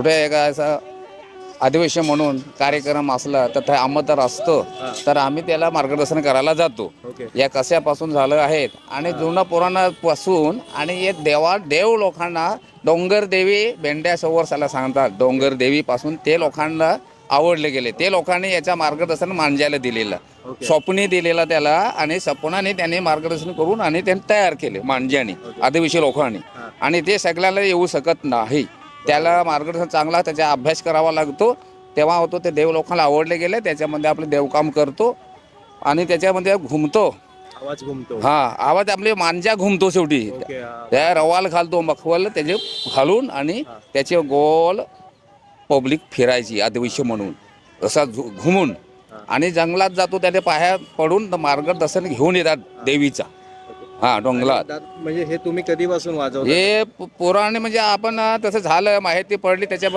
कुठे एक असं अधिवेशन म्हणून कार्यक्रम असला तर ते आमंत्रण असतं तर आम्ही त्याला मार्गदर्शन करायला जातो. या कशापासून झालं आहेत आणि जुनं पुराणापासून आणि हे देव लोकांना डोंगर देवी भेंड्या सवर्साला सांगतात. डोंगर देवीपासून ते लोकांना आवडले गेले. ते लोकांनी याच्या मार्गदर्शन मांजायला दिलेलं, स्वप्नी दिलेला त्याला आणि सपनाने त्यांनी मार्गदर्शन करून आणि त्यांनी तयार केले मांज्याने आदिवासी लोकांनी. आणि ते सगळ्याला येऊ शकत नाही. त्याला मार्गदर्शन चांगला त्याचा अभ्यास करावा लागतो तेव्हा होतो. ते देव लोकांना आवडले गेले त्याच्यामध्ये आपले देवकाम करतो आणि त्याच्यामध्ये घुमतो. आवाज घुमतो. आवाज आपले मांजा घुमतो शेवटी. त्या रवाल घालतो मखवल त्याचे घालून आणि त्याचे गोल पब्लिक फिरायची आदिवासी म्हणून असा घुमून आणि जंगलात जातो. त्याने पाया पडून मार्गदर्शन घेऊन येतात देवीचा. डोंगरात. म्हणजे हे तुम्ही कधीपासून वाजवता? हे पुराणे म्हणजे आपण तसं झालं माहिती पडली त्याच्या